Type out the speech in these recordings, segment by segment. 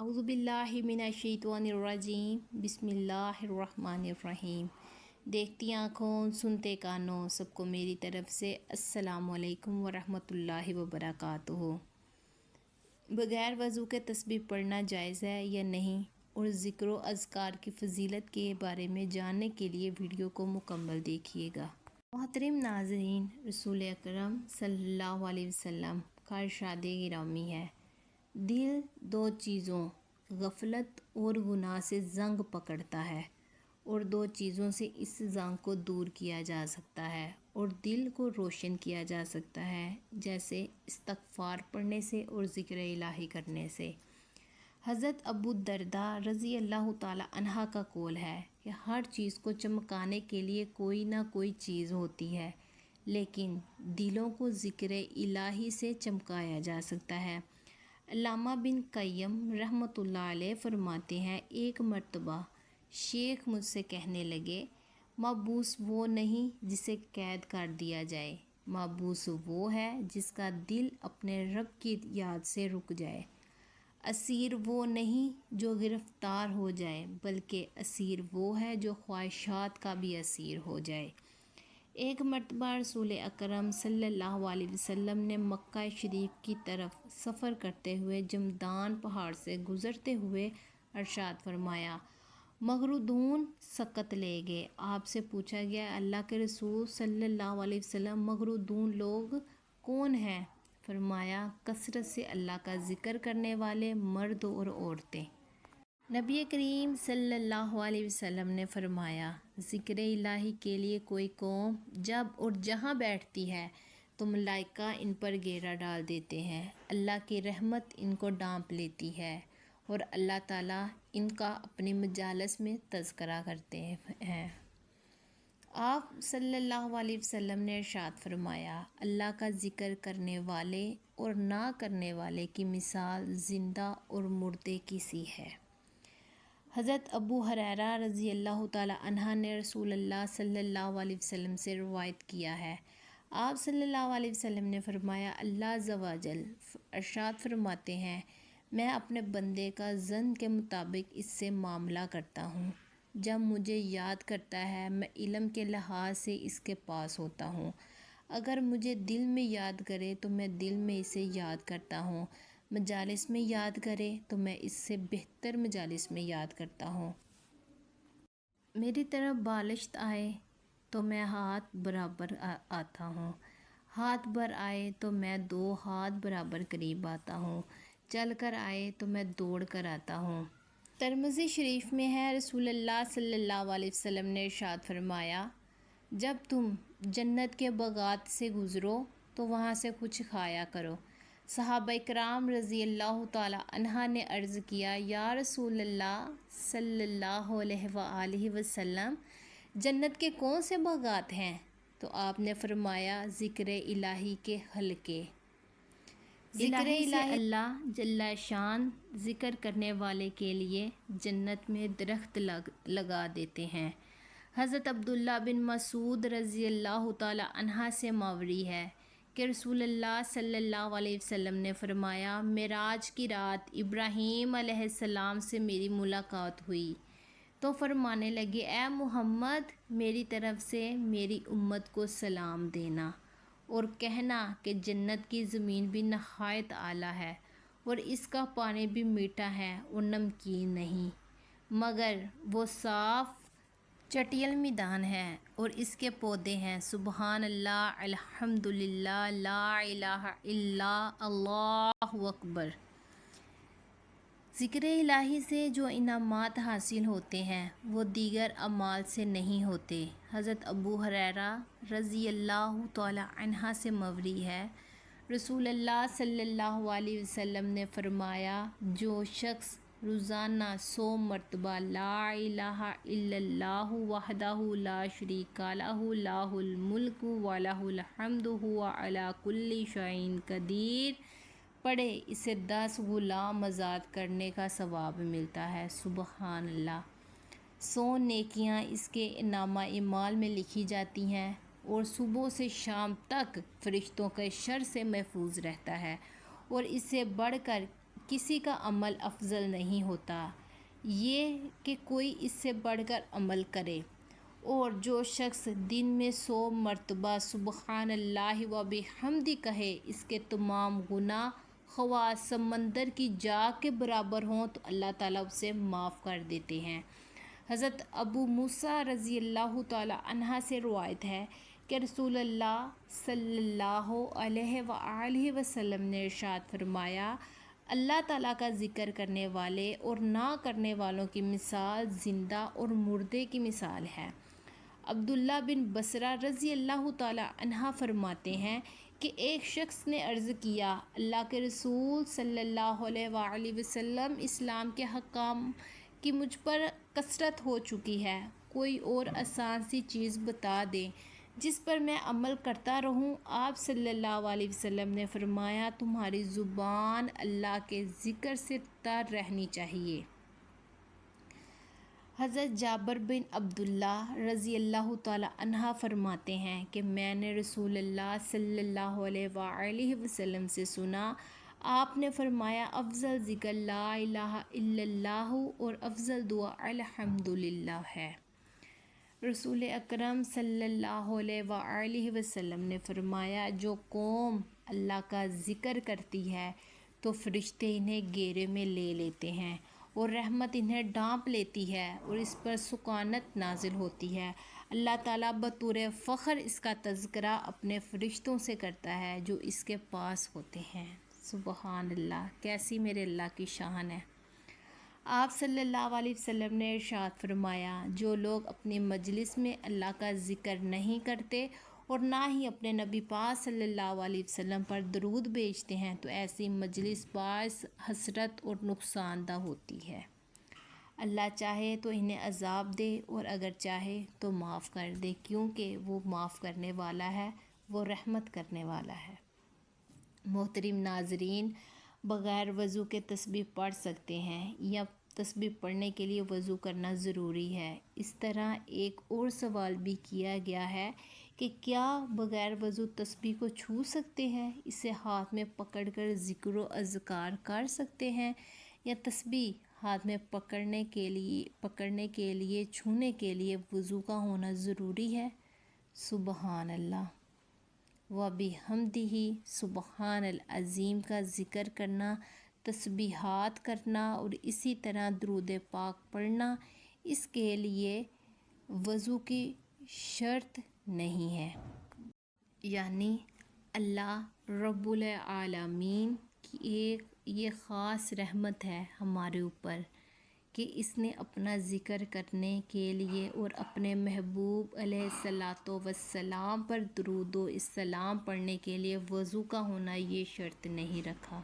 اعوذ باللہ من الشیطان الرجیم بسم اللہ الرحمن الرحیم۔ دیکھتی آنکھوں سنتے کانوں سب کو میری طرف سے السلام علیکم ورحمۃ اللہ وبرکاتہ۔ بغیر وضو کے تسبیح پڑھنا جائز ہے یا نہیں اور ذکر و اذکار کی فضیلت کے بارے میں جاننے کے لیے ویڈیو کو مکمل دیکھیے گا۔ محترم ناظرین، رسول اکرم صلی اللہ علیہ وسلم کا ارشاد گرامی ہے، دل دو چیزوں غفلت اور گناہ سے زنگ پکڑتا ہے، اور دو چیزوں سے اس زنگ کو دور کیا جا سکتا ہے اور دل کو روشن کیا جا سکتا ہے، جیسے استغفار پڑھنے سے اور ذکر الہی کرنے سے۔ حضرت ابو الدرداء رضی اللہ تعالی عنہ کا قول ہے کہ ہر چیز کو چمکانے کے لیے کوئی نہ کوئی چیز ہوتی ہے، لیکن دلوں کو ذکر الہی سے چمکایا جا سکتا ہے۔ علامہ بن قیم رحمۃ اللہ علیہ فرماتے ہیں، ایک مرتبہ شیخ مجھ سے کہنے لگے، مبعوث وہ نہیں جسے قید کر دیا جائے، مبعوث وہ ہے جس کا دل اپنے رب کی یاد سے رک جائے۔ اسیر وہ نہیں جو گرفتار ہو جائے، بلکہ اسیر وہ ہے جو خواہشات کا بھی اسیر ہو جائے۔ ایک مرتبہ رسول اکرم صلی اللہ علیہ وسلم نے مکہ شریف کی طرف سفر کرتے ہوئے جمدان پہاڑ سے گزرتے ہوئے ارشاد فرمایا، مغرودون سکت لے گئے۔ آپ سے پوچھا گیا، اللہ کے رسول صلی اللہ علیہ وسلم مغرودون لوگ کون ہیں؟ فرمایا، کثرت سے اللہ کا ذکر کرنے والے مرد اور عورتیں۔ نبی کریم صلی اللہ علیہ وسلم نے فرمایا، ذکر الہی کے لیے کوئی قوم جب اور جہاں بیٹھتی ہے تو ملائکہ ان پر گھیرا ڈال دیتے ہیں، اللہ کی رحمت ان کو ڈانپ لیتی ہے اور اللہ تعالیٰ ان کا اپنی مجالس میں تذکرہ کرتے ہیں۔ آپ صلی اللہ علیہ وسلم نے ارشاد فرمایا، اللہ کا ذکر کرنے والے اور نہ کرنے والے کی مثال زندہ اور مردے کی سی ہے۔ حضرت ابو ہریرہ رضی اللہ تعالی عنہ نے رسول اللہ صلی اللہ علیہ وسلم سے روایت کیا ہے، آپ صلی اللہ علیہ وسلم نے فرمایا، اللہ عز و جل ارشاد فرماتے ہیں، میں اپنے بندے کا ظن کے مطابق اس سے معاملہ کرتا ہوں، جب مجھے یاد کرتا ہے میں علم کے لحاظ سے اس کے پاس ہوتا ہوں، اگر مجھے دل میں یاد کرے تو میں دل میں اسے یاد کرتا ہوں، مجالس میں یاد کرے تو میں اس سے بہتر مجالس میں یاد کرتا ہوں، میری طرف بالشت آئے تو میں ہاتھ برابر آتا ہوں، ہاتھ بر آئے تو میں دو ہاتھ برابر قریب آتا ہوں، چل کر آئے تو میں دوڑ کر آتا ہوں۔ ترمذی شریف میں ہے، رسول اللہ صلی اللہ علیہ وسلم نے ارشاد فرمایا، جب تم جنت کے باغات سے گزرو تو وہاں سے کچھ کھایا کرو۔ صحابہ کرام رضی اللہ تعالی عنہ نے عرض کیا، یا رسول اللہ صلی اللہ علیہ وآلہ وسلم، جنت کے کون سے باغات ہیں؟ تو آپ نے فرمایا، ذکر الہی کے حلقے۔ ذکر الہی اللہ جل شان ذکر کرنے والے کے لیے جنت میں درخت لگا دیتے ہیں۔ حضرت عبداللہ بن مسعود رضی اللہ تعالی عنہ سے مروی ہے کہ رسول اللہ صلی اللہ علیہ وسلم نے فرمایا، معراج کی رات ابراہیم علیہ السلام سے میری ملاقات ہوئی تو فرمانے لگے، اے محمد، میری طرف سے میری امت کو سلام دینا اور کہنا کہ جنت کی زمین بھی نہایت اعلیٰ ہے اور اس کا پانی بھی میٹھا ہے اور نمکین نہیں، مگر وہ صاف چٹیل میدان ہے اور اس کے پودے ہیں، سبحان اللہ، الحمدللہ، لا الہ الا اللہ اکبر۔ ذکر الہی سے جو انعامات حاصل ہوتے ہیں وہ دیگر اعمال سے نہیں ہوتے۔ حضرت ابو ہریرہ رضی اللہ تعالی عنہ سے مروی ہے، رسول اللہ صلی اللہ علیہ وسلم نے فرمایا، جو شخص روزانہ 100 مرتبہ لا الہ الا اللہ وحدہ لا شریک لہ لہ الملک ولہ الحمد وہو علی کل شیء قدیر پڑھے، اسے 10 غلام آزاد کرنے کا ثواب ملتا ہے، سبحان اللہ۔ 100 نیکیاں اس کے نامہ اعمال میں لکھی جاتی ہیں اور صبح سے شام تک فرشتوں کے شر سے محفوظ رہتا ہے، اور اس سے بڑھ کر کسی کا عمل افضل نہیں ہوتا یہ کہ کوئی اس سے بڑھ کر عمل کرے، اور جو شخص دن میں 100 مرتبہ سبحان اللہ و بحمدہ کہے، اس کے تمام گناہ خواہ سمندر کی جاگ کے برابر ہوں تو اللہ تعالیٰ اسے معاف کر دیتے ہیں۔ حضرت ابو موسیٰ رضی اللہ تعالیٰ عنہ سے روایت ہے کہ رسول اللہ صلی اللہ علیہ وآلہ وسلم نے ارشاد فرمایا، اللہ تعالیٰ کا ذکر کرنے والے اور نہ کرنے والوں کی مثال زندہ اور مردے کی مثال ہے۔ عبداللہ بن بصرہ رضی اللہ تعالیٰ عنہ فرماتے ہیں کہ ایک شخص نے عرض کیا، اللہ کے رسول صلی اللہ علیہ وآلہ وسلم، اسلام کے احکام کی مجھ پر کثرت ہو چکی ہے، کوئی اور آسان سی چیز بتا دیں جس پر میں عمل کرتا رہوں۔ آپ صلی اللہ علیہ وسلم نے فرمایا، تمہاری زبان اللہ کے ذکر سے تر رہنی چاہیے۔ حضرت جابر بن عبداللہ رضی اللہ تعالیٰ عنہ فرماتے ہیں کہ میں نے رسول اللہ صلی اللہ علیہ وآلہ وسلم سے سنا، آپ نے فرمایا، افضل ذکر لا الہ الا اللہ اور افضل دعا الحمدللہ ہے۔ رسول اکرم صلی اللہ علیہ وآلہ وسلم نے فرمایا، جو قوم اللہ کا ذکر کرتی ہے تو فرشتے انہیں گھیرے میں لے لیتے ہیں اور رحمت انہیں ڈھانپ لیتی ہے اور اس پر سکونت نازل ہوتی ہے۔ اللہ تعالیٰ بطور فخر اس کا تذکرہ اپنے فرشتوں سے کرتا ہے جو اس کے پاس ہوتے ہیں۔ سبحان اللہ، کیسی میرے اللہ کی شان ہے۔ آپ صلی اللہ علیہ وسلم نے ارشاد فرمایا، جو لوگ اپنی مجلس میں اللہ کا ذکر نہیں کرتے اور نہ ہی اپنے نبی پاک صلی اللہ علیہ وسلم پر درود بھیجتے ہیں تو ایسی مجلس باعث حسرت اور نقصان دہ ہوتی ہے۔ اللہ چاہے تو انہیں عذاب دے اور اگر چاہے تو معاف کر دے، کیونکہ وہ معاف کرنے والا ہے، وہ رحمت کرنے والا ہے۔ محترم ناظرین، بغیر وضو کے تسبیح پڑھ سکتے ہیں یا تسبیح پڑھنے کے لیے وضو کرنا ضروری ہے؟ اس طرح ایک اور سوال بھی کیا گیا ہے کہ کیا بغیر وضو تسبیح کو چھو سکتے ہیں، اسے ہاتھ میں پکڑ کر ذکر و اذکار کر سکتے ہیں، یا تسبیح ہاتھ میں پکڑنے کے لیے چھونے کے لیے وضو کا ہونا ضروری ہے؟ سبحان اللہ و بحمدہ، سبحان العظیم کا ذکر کرنا، تسبیحات کرنا اور اسی طرح درود پاک پڑھنا، اس کے لیے وضو کی شرط نہیں ہے۔ یعنی اللہ رب العالمین کی ایک یہ خاص رحمت ہے ہمارے اوپر کہ اس نے اپنا ذکر کرنے کے لیے اور اپنے محبوب علیہ الصلاۃ والسلام پر درود و السلام پڑھنے کے لیے وضو کا ہونا یہ شرط نہیں رکھا۔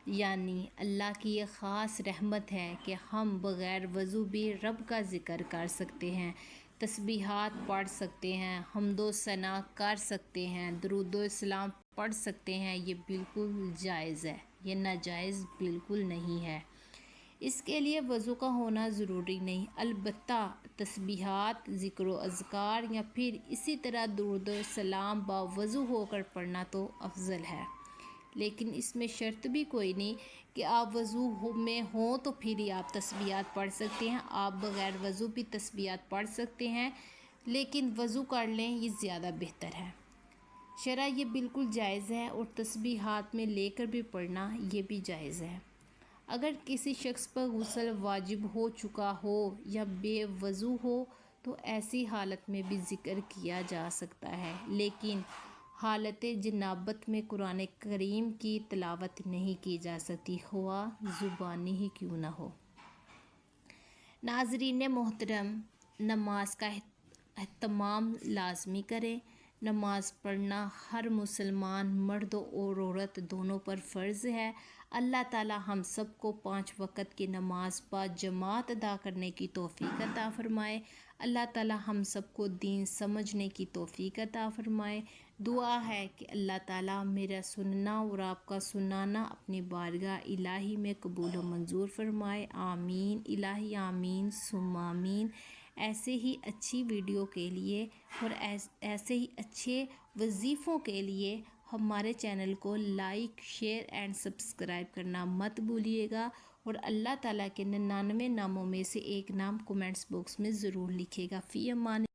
یعنی اللہ کی یہ خاص رحمت ہے کہ ہم بغیر وضو بھی رب کا ذکر کر سکتے ہیں، تسبیحات پڑھ سکتے ہیں، حمد و ثنا کر سکتے ہیں، درود و السلام پڑھ سکتے ہیں۔ یہ بالکل جائز ہے، یہ ناجائز بالکل نہیں ہے۔ اس کے لیے وضو کا ہونا ضروری نہیں، البتہ تسبیحات، ذکر و اذکار یا پھر اسی طرح درود و السلام باوضو ہو کر پڑھنا تو افضل ہے، لیکن اس میں شرط بھی کوئی نہیں کہ آپ وضو میں ہوں تو پھر ہی آپ تسبیحات پڑھ سکتے ہیں۔ آپ بغیر وضو بھی تسبیحات پڑھ سکتے ہیں، لیکن وضو کر لیں، یہ زیادہ بہتر ہے۔ شرع یہ بالکل جائز ہے اور تسبیح ہاتھ میں لے کر بھی پڑھنا یہ بھی جائز ہے۔ اگر کسی شخص پر غسل واجب ہو چکا ہو یا بے وضو ہو تو ایسی حالت میں بھی ذکر کیا جا سکتا ہے، لیکن حالت جنابت میں قرآن کریم کی تلاوت نہیں کی جا سکتی، خواہ زبانی ہی کیوں نہ ہو۔ ناظرین محترم، نماز کا اہتمام لازمی کریں۔ نماز پڑھنا ہر مسلمان مرد اور عورت دونوں پر فرض ہے۔ اللہ تعالی ہم سب کو 5 وقت کی نماز باجماعت ادا کرنے کی توفیق عطا فرمائے۔ اللہ تعالی ہم سب کو دین سمجھنے کی توفیق عطا فرمائے۔ دعا ہے کہ اللہ تعالی میرا سننا اور آپ کا سنانا اپنی بارگاہ الہی میں قبول و منظور فرمائے۔ آمین الہی آمین ثم آمین۔ ایسے ہی اچھی ویڈیو کے لیے اور ایسے ہی اچھے وظیفوں کے لیے ہمارے چینل کو لائک شیئر اینڈ سبسکرائب کرنا مت بھولیے گا، اور اللہ تعالیٰ کے 99 ناموں میں سے ایک نام کومنٹس باکس میں ضرور لکھے گا۔ فی امان